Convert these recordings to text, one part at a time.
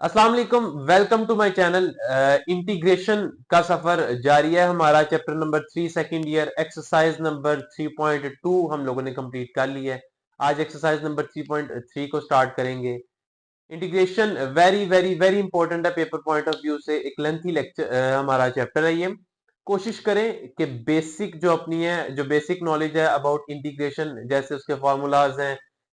अस्सलाम वालेकुम, welcome to my channel. Integration का सफर जारी है हमारा। Chapter number 3 second year exercise number 3.2 हम लोगों ने कंप्लीट कर ली है। आज एक्सरसाइज नंबर 3.3 को स्टार्ट करेंगे। Integration very very very important है पेपर पॉइंट ऑफ व्यू से। एक लेंथी लेक्चर हमारा चैप्टर है ये। कोशिश करें कि बेसिक जो अपनी है, जो बेसिक नॉलेज है अबाउट इंटीग्रेशन, जैसे उसके फार्मूलाज हैं,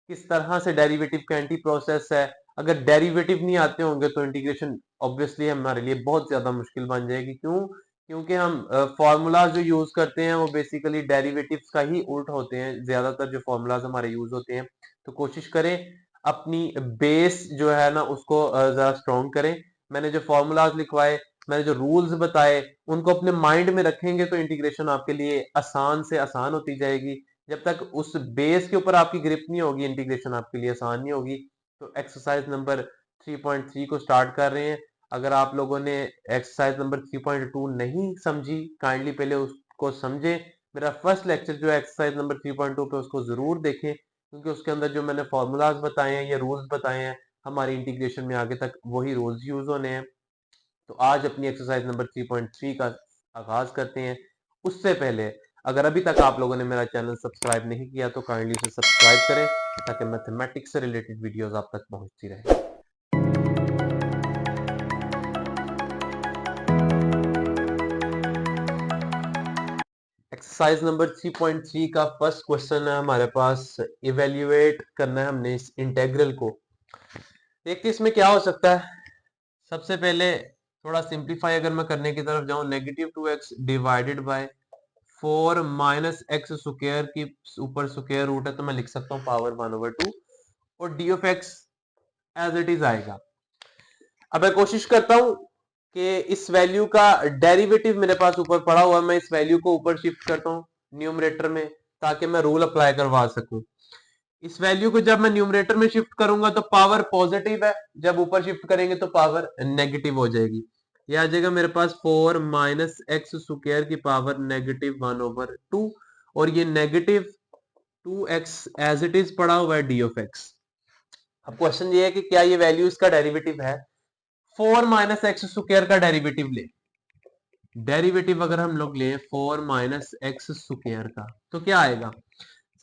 किस तरह से डेरिवेटिव का एंटी प्रोसेस है। अगर डेरिवेटिव नहीं आते होंगे तो इंटीग्रेशन ऑब्वियसली हमारे लिए बहुत ज्यादा मुश्किल बन जाएगी। क्यों? क्योंकि हम फार्मूलाज जो यूज करते हैं वो बेसिकली डेरिवेटिव्स का ही उल्ट होते हैं, ज्यादातर जो फार्मूलाज हमारे यूज होते हैं। तो कोशिश करें अपनी बेस जो है ना उसको जरा स्ट्रॉन्ग करें। मैंने जो फॉर्मूलाज लिखवाए, मैंने जो रूल्स बताए, उनको अपने माइंड में रखेंगे तो इंटीग्रेशन आपके लिए आसान से आसान होती जाएगी। जब तक उस बेस के ऊपर आपकी ग्रिप नहीं होगी, इंटीग्रेशन आपके लिए आसान नहीं होगी। तो एक्सरसाइज नंबर 3.3 को स्टार्ट कर रहे हैं। अगर आप लोगों ने एक्सरसाइज नंबर 3.2 नहीं समझी, काइंडली पहले उसको समझे। मेरा फर्स्ट लेक्चर जो है एक्सरसाइज नंबर 3.2 पे, उसको जरूर देखें, क्योंकि उसके अंदर जो मैंने फॉर्मूलाज बताए हैं या रूल्स बताए हैं, हमारी इंटीग्रेशन में आगे तक वही रूल्स यूज होने हैं। तो आज अपनी एक्सरसाइज नंबर 3.3 का आगाज करते हैं। उससे पहले अगर अभी तक आप लोगों ने मेरा चैनल सब्सक्राइब नहीं किया तो काइंडली से सब्सक्राइब करें, ताकि मैथमेटिक्स से रिलेटेड वीडियोस आप तक पहुंचती रहे। एक्सरसाइज नंबर 3.3 का फर्स्ट क्वेश्चन है हमारे पास। इवेल्युएट करना है हमने इस इंटेग्रल को। देखते इसमें क्या हो सकता है। सबसे पहले थोड़ा सिंप्लीफाई अगर मैं करने की तरफ जाऊं, -2x divided by 4 minus X square की ऊपर स्क्वायर रूट है, तो मैं लिख सकता हूँ पावर 1/2, और D of X as it is आएगा। अब मैं कोशिश करता हूं कि इस वैल्यू का डेरिवेटिव मेरे पास ऊपर पड़ा हुआ है, मैं इस वैल्यू को ऊपर शिफ्ट करता हूं न्यूमरेटर में, ताकि मैं रूल अप्लाई करवा सकूं। इस वैल्यू को जब मैं न्यूमरेटर में शिफ्ट करूंगा तो पावर पॉजिटिव है, जब ऊपर शिफ्ट करेंगे तो पावर नेगेटिव हो जाएगी। ये आ जाएगा मेरे पास 4 माइनस एक्स स्क्वायर की पावर -1/2, और ये -2x एज इट इज पड़ा हुआ है डी ऑफ एक्स। अब क्वेश्चन ये है कि क्या ये वैल्यू इसका डेरिवेटिव है। 4 माइनस एक्स स्क्वायर का डेरिवेटिव ले, डेरिवेटिव अगर हम लोग लें 4 माइनस एक्स स्क्वायर का, तो क्या आएगा।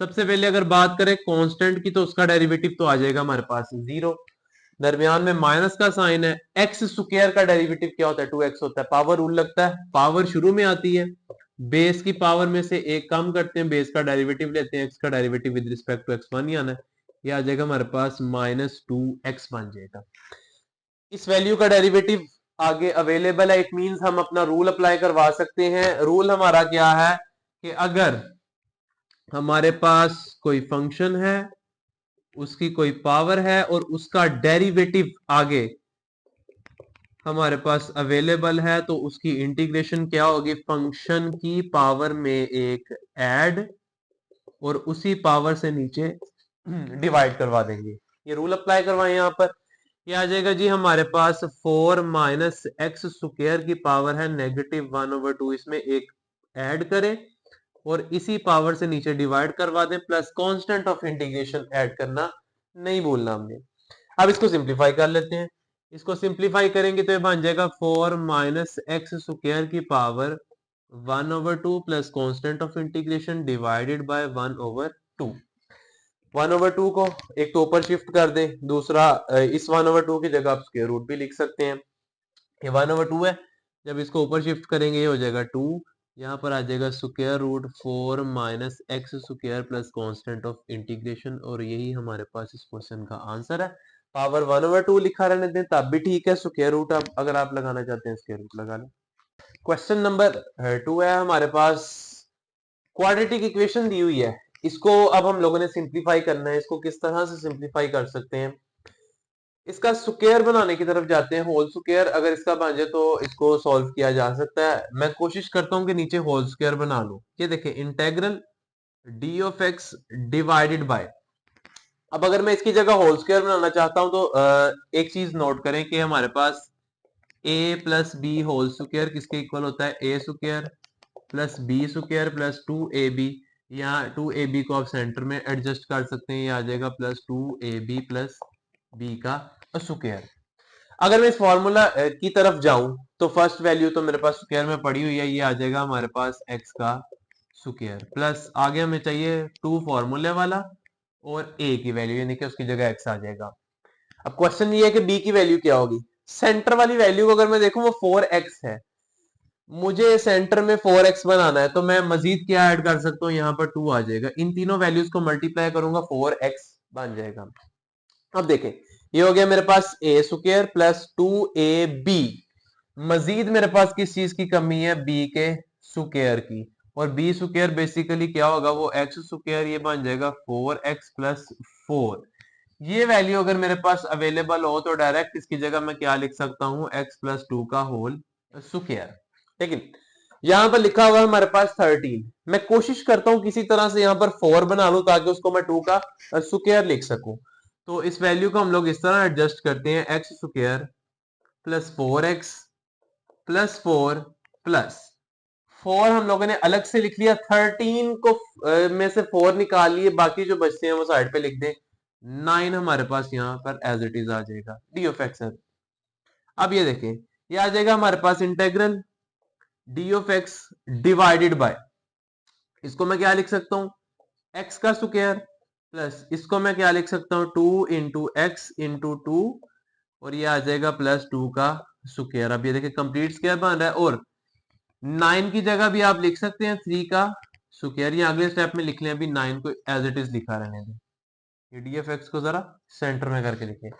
सबसे पहले अगर बात करें कांस्टेंट की, तो उसका डेरिवेटिव तो आ जाएगा हमारे पास 0। दरमियान में माइनस का साइन है। एक्स स्क्वायर का डेरिवेटिव क्या होता है? 2x होता है। पावर रूल लगता है, पावर शुरू में आती है, बेस की पावर में से एक कम करते हैं, बेस का डेरिवेटिव लेते हैं, एक्स का derivative with respect to X 1 ही आना है। ये आ जाएगा हमारे पास -2x बन जाएगा। इस वैल्यू का डेरिवेटिव आगे अवेलेबल है, इट मींस हम अपना रूल अप्लाई करवा सकते हैं। रूल हमारा क्या है कि अगर हमारे पास कोई फंक्शन है, उसकी कोई पावर है, और उसका डेरिवेटिव आगे हमारे पास अवेलेबल है, तो उसकी इंटीग्रेशन क्या होगी? फंक्शन की पावर में एक ऐड, और उसी पावर से नीचे डिवाइड करवा देंगे। ये रूल अप्लाई करवाएं यहां पर। ये आ जाएगा जी हमारे पास 4 माइनस एक्स स्क्वायर की पावर है -1/2, इसमें एक ऐड करें और इसी पावर से नीचे डिवाइड करवा दें, plus constant of integration add करना नहीं भूलना हमने। अब इसको सिंप्लीफाई कर लेते हैं। इसको सिंप्लीफाई करेंगे तो ये बन जाएगा 4 माइनस एक्स स्क्वायर की power 1/2 plus constant of integration divided by 1/2। 1/2 को एक तो ऊपर शिफ्ट कर दें, दूसरा इस 1/2 की जगह आप स्क्वायर रूट भी लिख सकते हैं। ये 1/2 है, जब इसको ऊपर शिफ्ट करेंगे ये हो जाएगा 2। यहाँ पर आ जाएगा square root 4 minus X square plus constant of integration, और यही हमारे पास इस क्वेश्चन का आंसर है। पावर 1/2 लिखा रहने दें तब भी ठीक है, स्क्वायर रूट अगर आप लगाना चाहते हैं स्क्वायर रूट लगा लें। क्वेश्चन नंबर 2 है हमारे पास। क्वाड्रेटिक इक्वेशन दी हुई है, इसको अब हम लोगों ने सिंप्लीफाई करना है। इसको किस तरह से सिंप्लीफाई कर सकते हैं? इसका स्क्वायर बनाने की तरफ जाते हैं। होल स्क्वायर अगर इसका बन जाए तो इसको सॉल्व किया जा सकता है। मैं कोशिश करता हूं कि नीचे होल स्क्वायर बना लूं। ये देखिए integral D of X divided bye, अब अगर मैं इसकी जगह होल स्क्वायर बनाना चाहता हूं तो एक चीज नोट करें कि हमारे पास a plus B whole square किसके इक्वल होता है? A square plus B square plus 2ab। यहाँ 2ab को आप सेंटर में एडजस्ट कर सकते हैं, ये आ जाएगा +2ab प्लस बी का स्क्वायर। अगर मैं इस फॉर्मूला की तरफ जाऊं तो फर्स्ट वैल्यू तो मेरे पास स्क्वायर में पड़ी हुई है, ये आ जाएगा हमारे पास x का स्क्वायर प्लस आगे हमें चाहिए 2 फॉर्मूले वाला और a की वैल्यू यानी कि उसकी जगह x आ जाएगा। अब क्वेश्चन ये है कि b की वैल्यू क्या होगी। सेंटर वाली वैल्यू को अगर मैं देखूं वो 4x है, मुझे सेंटर में 4x बनाना है तो मैं मजीद क्या ऐड कर सकता हूँ, यहाँ पर 2 आ जाएगा, इन तीनों वैल्यूज को मल्टीप्लाई करूंगा 4x बन जाएगा। अब देखें ये हो गया मेरे पास a स्क्वायर प्लस 2ab, मजीद मेरे पास किस चीज की कमी है, b के स्क्वायर की, और b स्क्वायर बेसिकली क्या होगा, वो x स्क्वायर, ये बन जाएगा 4x प्लस 4। ये वैल्यू अगर मेरे पास अवेलेबल हो तो डायरेक्ट इसकी जगह मैं क्या लिख सकता हूं, x प्लस 2 का होल स्क्वायर। लेकिन यहां पर लिखा हुआ है हमारे पास 13, मैं कोशिश करता हूं किसी तरह से यहां पर 4 बना लूं ताकि उसको मैं 2 का स्क्वायर लिख सकूं। तो इस वैल्यू को हम लोग इस तरह एडजस्ट करते हैं, x square plus 4x plus 4 plus 4 हम लोगों ने अलग से लिख लिया, 13 को में से 4 निकाल लिए, बाकी जो बचते हैं वो साइड पे लिख दें, 9 हमारे पास यहाँ पर एज इट इज आ जाएगा डी ऑफ एक्स। अब ये देखें ये आ जाएगा हमारे पास integral D of X divided by, इसको मैं क्या लिख सकता हूं, एक्स का स्क्वायर प्लस इसको मैं क्या लिख सकता हूं, 2 इंटू एक्स इंटू 2, और ये आ जाएगा प्लस 2 का स्क्वायर। अब ये देखिए कंप्लीट स्क्वायर बन रहा है, और 9 की जगह भी आप लिख सकते हैं 3 का स्क्वायर, ये अगले स्टेप में लिख लें, अभी 9 को एज इट इज लिखा रहने दें, ये डी एफ एक्स को जरा सेंटर में करके लिखें।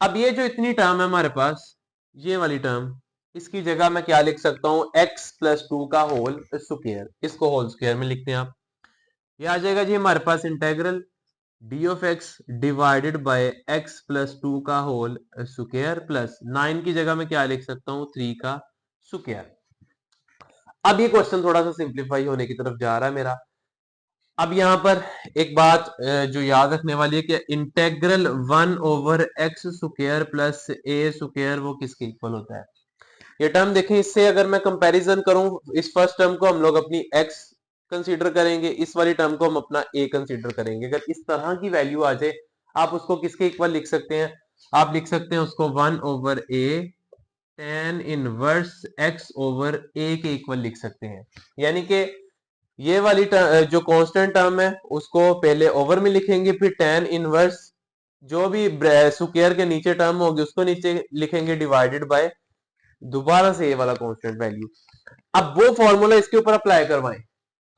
अब ये जो इतनी टर्म है हमारे पास, ये वाली टर्म, इसकी जगह मैं क्या लिख सकता हूं, x प्लस 2 का होल स्क्वायर, इसको होल स्क्वायर में लिखते हैं आप, ये आ जाएगा जी हमारे पास integral D of X divided by X plus 2 का होल स्क्वायर प्लस 9 की जगह में क्या लिख सकता हूं, 3 का स्क्वायर। अब ये क्वेश्चन थोड़ा सा सिंप्लीफाई होने की तरफ जा रहा है मेरा। अब यहां पर एक बात जो याद रखने वाली है कि integral 1 over X square plus A square वो किसके इक्वल होता है। ये टर्म देखें, इससे अगर मैं कंपैरिजन करूं, इस फर्स्ट टर्म को हम लोग अपनी x कंसीडर करेंगे, इस वाली टर्म को हम अपना a कंसीडर करेंगे। अगर इस तरह की वैल्यू आ जाए आप उसको किसके इक्वल लिख सकते हैं, आप लिख सकते हैं उसको 1 over a tan inverse x over a के इक्वल लिख सकते हैं। यानी कि ये वाली जो कांस्टेंट टर्म है उसको पहले ओवर में लिखेंगे, फिर tan इनवर्स जो भी स्क्वायर के नीचे टर्म होगी उसको नीचे लिखेंगे डिवाइडेड बाय दोबारा से ये वाला कांस्टेंट वैल्यू। अब वो फॉर्मूला इसके ऊपर अप्लाई करवाएं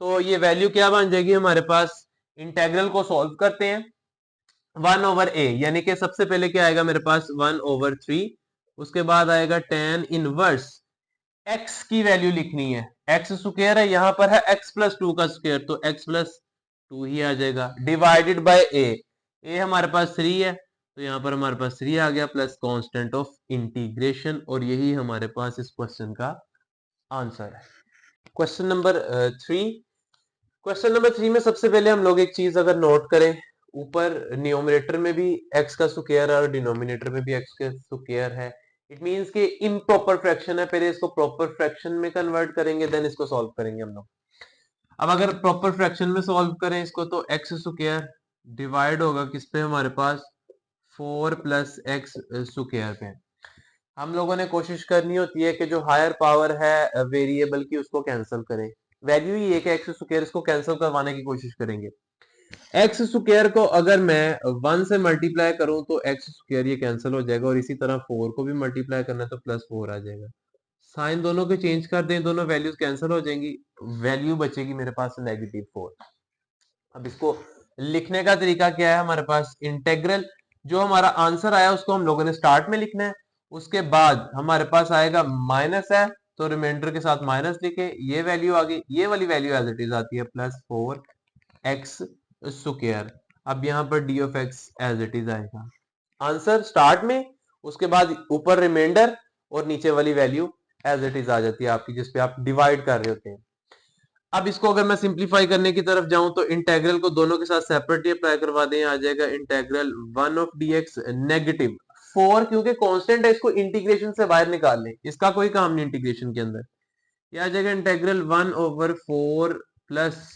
तो ये वैल्यू क्या बन जाएगी हमारे पास, इंटेग्रल को सॉल्व करते हैं 1 ओवर ए, यानी कि सबसे पहले क्या आएगा मेरे पास 1 ओवर 3, उसके बाद आएगा tan इनवर्स x की वैल्यू लिखनी है, x स्क्वायर है, यहां पर है x प्लस 2 का स्क्वायर तो x प्लस 2 ही आ जाएगा, डिवाइडेड बाय a हमारे पास 3 है तो यहां पर हमारे पास 3 आ गया प्लस कांस्टेंट ऑफ इंटीग्रेशन, और यही हमारे पास इस क्वेश्चन का आंसर है। क्वेश्चन नंबर 3, क्वेश्चन नंबर 3 में सबसे पहले हम लोग एक चीज अगर नोट करें, ऊपर न्यूमरेटर में भी x का स्क्वायर है और डिनोमिनेटर में भी x का स्क्वायर है, इट मींस कि इम्प्रॉपर फ्रैक्शन है, पहले इसको प्रॉपर फ्रैक्शन में कन्वर्ट करेंगे देन इसको सॉल्व करेंगे हम लोग। अब अगर प्रॉपर फ्रैक्शन में सॉल्व करें इसको तो x स्क्वायर डिवाइड होगा किस पे, हमारे पास 4 प्लस एक्स स्क्वायर पे। हम लोगों ने कोशिश करनी होती है कि जो हायर पावर है वेरिएबल की उसको कैंसिल करें, वैल्यू ही है कि एक्स स्क्वायर, इसको कैंसिल करवाने की कोशिश करेंगे। एक्स स्क्वायर को अगर मैं 1 से मल्टीप्लाई करूं तो एक्स स्क्वायर ये कैंसिल हो जाएगा, और इसी तरह 4 को भी मल्टीप्लाई करना है तो प्लस 4 आ जाएगा, साइन दोनों के चेंज कर दें, दोनों वैल्यूज कैंसिल हो जाएंगी, वैल्यू बचेगी मेरे पास -4। अब इसको लिखने का तरीका क्या है, हमारे पास इंटेग्रल जो हमारा आंसर आया उसको हम लोगों ने स्टार्ट में लिखना है, उसके बाद हमारे पास आएगा माइनस है तो रिमाइंडर के साथ माइनस लिखे, ये वैल्यू आ गई, ये वाली वैल्यू एज इट इज आती है प्लस 4x स्क्वायर। अब यहाँ पर D of X as it is आएगा आंसर स्टार्ट में, उसके बाद ऊपर रिमाइंडर और नीचे वाली वैल्यू एज इट इज आ जाती है आपकी, जिसपे आप डिवाइड कर रहे होते हैं। अब इसको अगर मैं सिंप्लीफाई करने की तरफ जाऊं तो इंटेग्रल को दोनों के साथ सेपरेटली अप्लाई करवा दें, आ जाएगा इंटेग्रल 1 ऑफ dx नेगेटिव 4, क्योंकि कांस्टेंट है इसको इंटीग्रेशन से बाहर निकाल लें, इसका कोई काम नहीं इंटीग्रेशन के अंदर, ये आ जाएगा integral 1 over 4 plus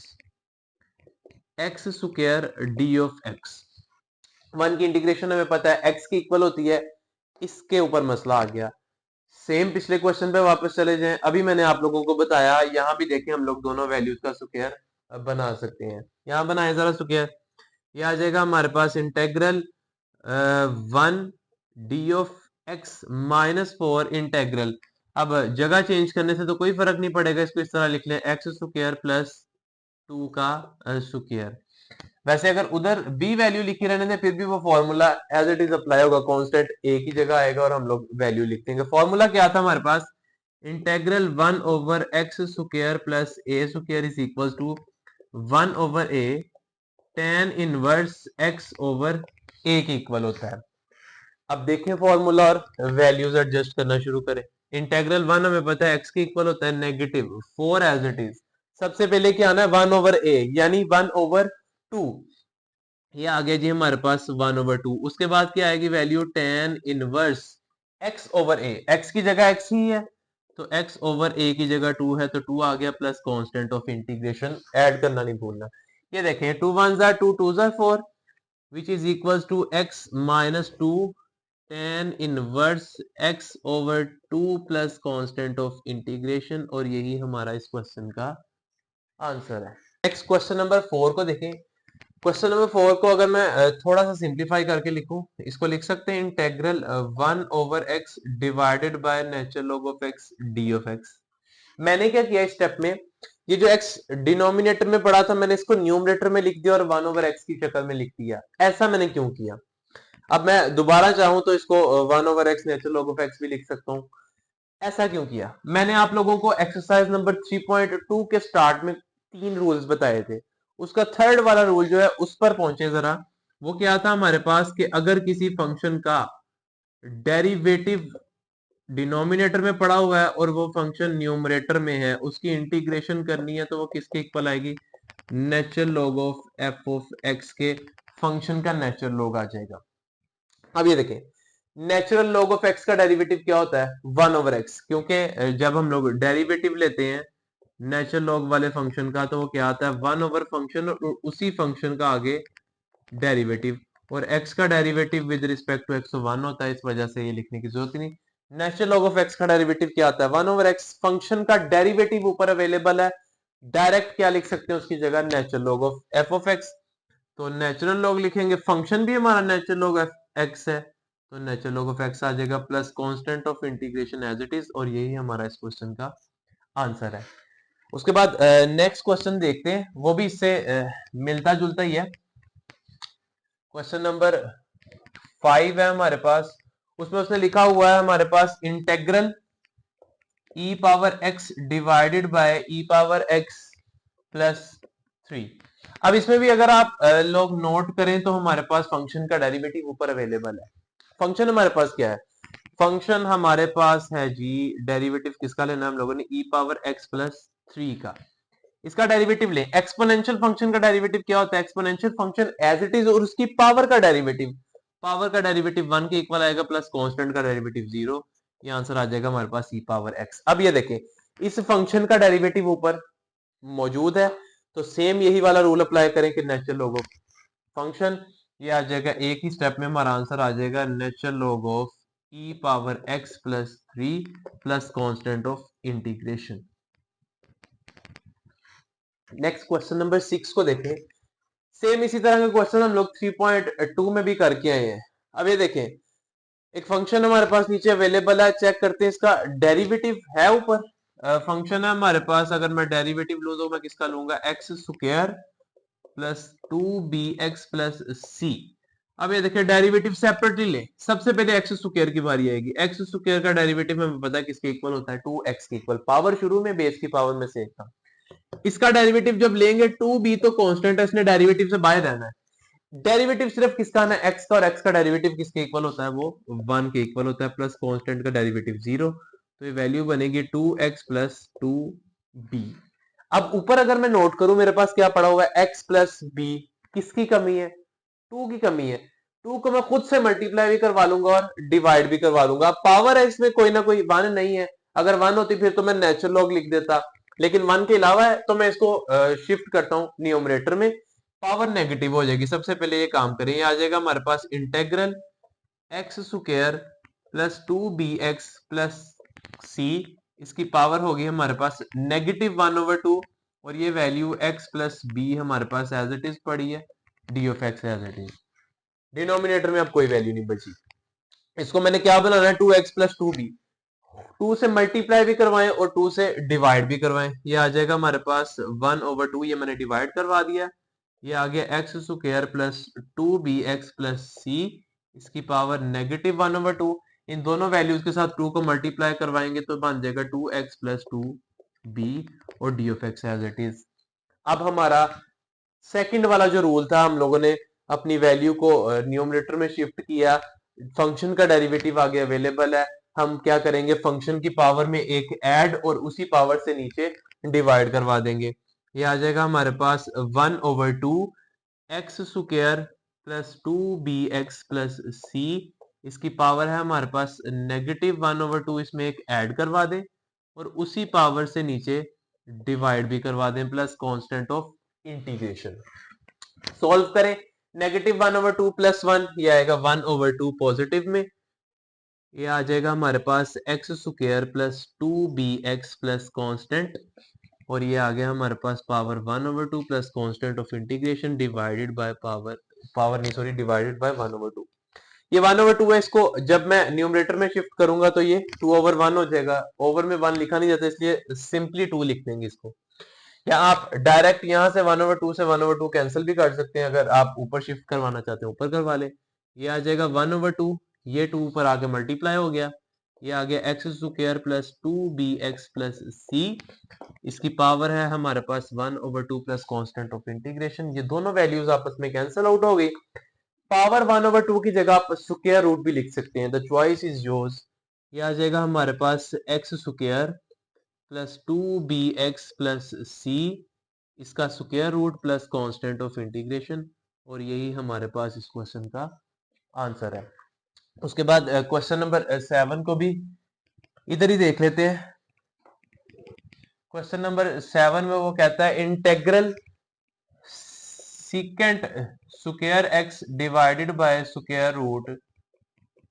x square D of x. 1 की इंटीग्रेशन हमें पता है x की इक्वल होती है इसके ऊपर मसला आ गया। सेम पिछले क्वेश्चन पे वापस चले जाएं। अभी मैंने आप लोगों को बताया, यहाँ भी देखें हम लोग दोनों वैल्यूज का स्क्वायर बना सकते हैं। यहाँ बनाए जरा स्क्वायर, ये आ जाएगा हमारे पास इंटेग्रल 1 d(x) - 4 इंटेग्रल। अब जगह चेंज करने से तो कोई फर्क नहीं पड़ेगा, इसको इस तरह लिख लें x² + 2 का स्क्वायर। वैसे अगर उधर b वैल्यू लिखी रहने दें फिर भी वो formula as it is apply होगा, कांस्टेंट a की जगह आएगा और हम लोग वैल्यू लिख देंगे। फॉर्मूला क्या था हमारे पास, integral 1/x² + a² is equal to 1/a tan inverse x/a के इक्वल होता है। अब देखें फॉर्मूला और वैल्यूज एडजस्ट करना शुरू करें। इंटेग्रल 1 हमें पता है x के इक्वल होता है -4 एज इट इज। सबसे पहले क्या आना है 1/a यानी 1/2, ये आ गया जी हमारे पास 1/2। उसके बाद क्या आएगी value tan inverse x/a, x की जगह x ही है तो x/a की जगह 2 है तो 2 आ गया plus constant of integration add करना नहीं भूलना। ये देखें 2 1s are 2 2s are 4 which is equals to x - 2 tan inverse x/2 plus constant of integration, और यही हमारा इस क्वेश्चन का आंसर है। नेक्स्ट क्वेश्चन नंबर 4 को देखें। क्वेश्चन नंबर 4 को अगर मैं थोड़ा सा सिंप्लीफाई करके लिखूं, इसको लिख सकते हैं integral 1/x divided by natural log of x d(x). मैंने क्या किया इस स्टेप में, ये जो x डिनोमिनेटर में पड़ा था मैंने इसको न्यूमरेटर में लिख दिया और 1/x की शक्ल में लिख दिया। ऐसा मैंने क्यों किया? अब मैं दोबारा चाहूं तो इसको 1/x natural log of x भी लिख सकता हूं। ऐसा क्यों किया? मैंने आप लोगों को एक्सरसाइज नंबर 3.2 के स्टार्ट में 3 रूल्स बताए थे, उसका थर्ड वाला रूल जो है उस पर पहुंचे जरा। वो क्या था हमारे पास कि अगर किसी फंक्शन का डेरिवेटिव डिनोमिनेटर में पड़ा हुआ है और वो फंक्शन न्यूमरेटर में है, उसकी इंटीग्रेशन करनी है तो वो किसके इक्वल आएगी, नेचुरल लॉग ऑफ f(x) के फंक्शन का नेचुरल लॉग आ जाएगा। अब ये देखें नेचुरल लॉग ऑफ x का डेरिवेटिव क्या होता है 1/x, क्योंकि जब हम लोग डेरिवेटिव लेते हैं नेचुरल लॉग वाले फंक्शन का तो वो क्या आता है 1 फंक्शन और उसी फंक्शन का आगे डेरिवेटिव, और x का derivative with respect to x 1 होता है, इस वजह से ये लिखने की जरूरत नहीं। नेचुरल लॉग ऑफ x का डेरिवेटिव क्या आता है 1/x, फंक्शन का डेरिवेटिव ऊपर अवेलेबल है, डायरेक्ट क्या लिख सकते हैं उसकी जगह नेचुरल लॉग ऑफ f(x). तो नेचुरल लॉग लिखेंगे, फंक्शन भी हमारा नेचुरल लॉग x है तो नेचुरल लॉग ऑफ x आ जाएगा plus constant of integration as it is, और यही हमारा इस क्वेश्चन का आंसर है। उसके बाद नेक्स्ट क्वेश्चन देखते हैं, वो भी इससे मिलता जुलता ही है। क्वेश्चन नंबर 5 है हमारे पास, उसमें उसने लिखा हुआ है हमारे पास integral e⁻x divided by e⁻x plus 3। अब इसमें भी अगर आप लोग नोट करें तो हमारे पास फंक्शन का डेरिवेटिव ऊपर अवेलेबल है। फंक्शन हमारे पास क्या है, फंक्शन हमारे पास है जी डेरिवेटिव किसका लेना है हम लोगों ने e⁻x प्लस 3 का, इसका डेरिवेटिव ले। एक्सपोनेंशियल फंक्शन का डेरिवेटिव क्या होता है, exponential function as it is और उसकी पावर का डेरिवेटिव, पावर का डेरिवेटिव 1 के इक्वल आएगा प्लस कांस्टेंट का डेरिवेटिव 0, ये आंसर आ जाएगा हमारे पास e⁻x। अब ये देखें इस फंक्शन का डेरिवेटिव ऊपर मौजूद है तो सेम यही वाला रूल अप्लाई करें कि नेचुरल लॉग ऑफ फंक्शन, ये आ जाएगा एक ही स्टेप में हमारा आंसर आ जाएगा natural log of e⁻x plus 3 plus constant of integration. Next question number 6 को देखें। सेम इसी तरह के क्वेश्चन हम लोग 3.2 में भी करके आए हैं। अब ये देखें एक फंक्शन हमारे पास नीचे अवेलेबल है, चेक करते हैं इसका डेरिवेटिव है ऊपर। फंक्शन है हमारे पास, अगर मैं डेरिवेटिव लूं तो मैं किसका लूंगा x² plus 2bx plus c। अब ये देखिए डेरिवेटिव सेपरेटली ले, सबसे पहले x² की बारी आएगी। x² का डेरिवेटिव हमें पता है किसके इक्वल होता है 2x के इक्वल, पावर शुरू में बेस की पावर में से एक था। इसका डेरिवेटिव जब लेंगे 2b तो कांस्टेंट है, इसने डेरिवेटिव से बाहर रहना है। डेरिवेटिव सिर्फ किसका आना है x का, और x का डेरिवेटिव किसके इक्वल होता है वो 1 के इक्वल होता है प्लस कांस्टेंट का डेरिवेटिव 0, तो ये वैल्यू बनेगी 2x प्लस 2b। अब ऊपर अगर मैं नोट करूं मेरे पास क्या पड़ा हुआ है x प्लस b, किसकी कमी है 2 की कमी है। 2 को मैं खुद से मल्टीप्लाई भी करवा लूंगा और डिवाइड भी करवा लूंगा, पावर है इसमें कोई ना कोई, 1 नहीं है, अगर 1 होती फिर तो मैं नेचुरल लॉग लिख देता, लेकिन 1 के अलावा है तो मैं इसको शिफ्ट करता हूं न्यूमरेटर में, पावर नेगेटिव हो जाएगी। सबसे पहले ये काम करें, ये आ जाएगा हमारे पास integral x² plus 2bx plus c, इसकी पावर होगी हमारे पास -1/2, और ये वैल्यू x प्लस b हमारे पास एज इट इज पड़ी है, D of X as it is. Denominator में अब कोई वैल्यू नहीं बची। इसको मैंने क्या बनाना है, 2x प्लस 2b, 2 से मल्टीप्लाई भी करवाएं और 2 से डिवाइड भी करवाएं। ये आ जाएगा हमारे पास 1/2, ये मैंने डिवाइड करवा दिया। ये आ गया x square plus 2bx plus c, इसकी पावर -1/2। इन दोनों वैल्यूज के साथ 2 को मल्टीप्लाई करवाएंगे तो बन जाएगा 2x प्लस 2b, और D of X as it is. अब हमारा सेकंड वाला जो रूल था, हम लोगों ने अपनी वैल्यू को न्यूमरेटर में शिफ्ट किया, फंक्शन का डेरिवेटिव आगे अवेलेबल है, हम क्या करेंगे, फंक्शन की पावर में एक ऐड और उसी पावर से नीचे डिवाइड करवा देंगे। ये आ जाएगा हमारे पास 1/2 x square plus 2bx plus c, इसकी पावर है हमारे पास -1/2, इसमें एक ऐड करवा दें और उसी पावर से नीचे डिवाइड भी करवा दें, plus constant of integration. Solve करें, -1/2 प्लस 1, ये आएगा 1/2 पॉजिटिव में, ये आ जाएगा हमारे पास X square plus 2bx plus constant, और ये आ गया हमारे पास power 1/2 plus constant of integration divided by divided by 1/2। ये 1/2 है, इसको जब मैं न्यूमरेटर में शिफ्ट करूंगा तो ये 2/1 हो जाएगा। ओवर में 1 लिखा नहीं जाता, इसलिए सिंपली 2 लिख देंगे इसको, या आप डायरेक्ट यहां से 1/2 से 1/2 कैंसिल भी कर सकते हैं। अगर आप ऊपर शिफ्ट करवाना चाहते हैं ऊपर करवा ले। ये आ जाएगा 1/2, ये 2 ऊपर आके मल्टीप्लाई हो गया, ये आ गया x square plus 2bx plus c, इसकी पावर है हमारे पास 1/2 प्लस कांस्टेंट ऑफ इंटीग्रेशन। ये दोनों वैल्यूज आपस में कैंसिल आउट हो गई। पावर 1/2 की जगह आप स्क्वायर रूट भी लिख सकते हैं, द चॉइस इज योर्स। ये आ जाएगा हमारे पास X square plus 2bx plus c, इसका square root plus constant of integration, और यही हमारे पास इस क्वेश्चन का आंसर है। उसके बाद क्वेश्चन नंबर 7 को भी इधर ही देख लेते हैं। क्वेश्चन नंबर 7 में वो कहता है integral secant square x divided by square root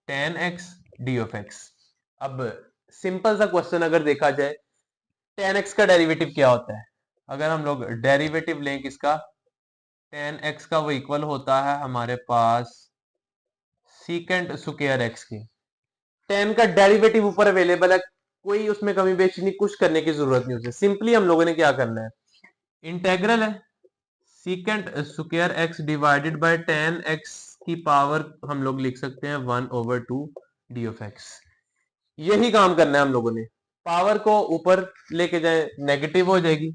tan x D of x। अब सिंपल सा क्वेश्चन अगर देखा जाए, tan x का डेरिवेटिव क्या होता है, अगर हम लोग डेरिवेटिव लें किसका, tan x का, वो इक्वल होता है हमारे पास सीकेंट स्क्वायर x की। tan का डेरिवेटिव ऊपर अवेलेबल है, कोई उसमें कमी बेशी नहीं, कुछ करने की जरूरत नहीं उसे। सिंपली हम लोगों ने क्या करना है, इंटेग्रल है secant square x divided bye tan x की पावर हम लोग लिख सकते हैं 1/2 डी ऑफ x। यही काम करना है हम लोगों ने, पावर को ऊपर लेके जाए नेगेटिव हो जाएगी।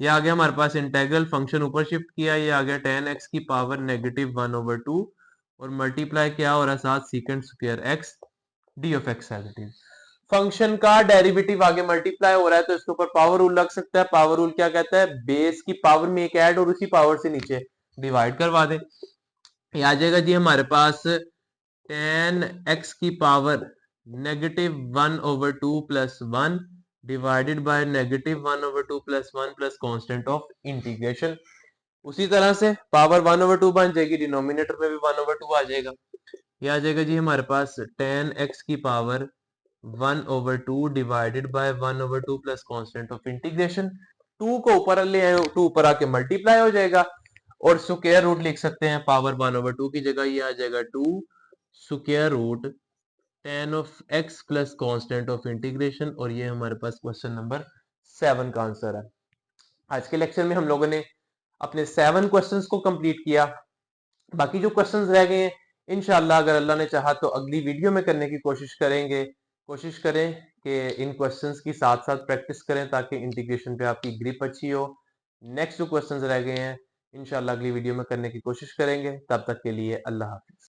ये आ गया हमारे पास इंटेग्रल, फंक्शन ऊपर शिफ्ट किया, ये आ गया tan x की पावर -1/2, और मल्टीप्लाई क्या हो रहा है साथ secant square x D of x as it is. Function का डेरिवेटिव आगे मल्टीप्लाई हो रहा है तो इसके ऊपर पावर रूल लग सकता है। पावर रूल क्या कहता है, बेस की पावर में एक ऐड और उसी पावर से नीचे डिवाइड करवा दे। ये आ जाएगा जी हमारे पास tan x की power -1/2 plus 1 divided by -1/2 plus 1 plus constant of integration. उसी तरह से पावर 1/2 बन जाएगी, डिनोमिनेटर में भी 1/2 आ जाएगा। ये आ जाएगा जी हमारे पास tan x की power 1/2 divided by 1/2 plus constant of integration. 2 को ऊपर ले आए, 2 ऊपर आके मल्टीप्लाई हो जाएगा, और स्क्वायर रूट लिख सकते हैं पावर 1/2 की जगह, ये आ जाएगा 2 square root tan of x plus constant of integration, और ये हमारे पास क्वेश्चन नंबर 7 का आंसर है। आज के लेक्चर में हम लोगों ने अपने 7 क्वेश्चंस को कंप्लीट किया। बाकी जो क्वेश्चंस रह गए हैं, इंशाल्लाह अगर अल्लाह ने चाहा तो अगली वीडियो में करने की कोशिश करेंगे। कोशिश करें कि इन क्वेश्चंस की साथ साथ प्रैक्टिस करें ताकि इंटीग्रेशन पे आपकी ग्रिप अच्छी हो। नेक्स्ट जो क्वेश्चंस रह गए हैं इंशाल्लाह अगली वीडियो में करने की कोशिश करेंगे। तब तक के लिए अल्लाह हाफिज।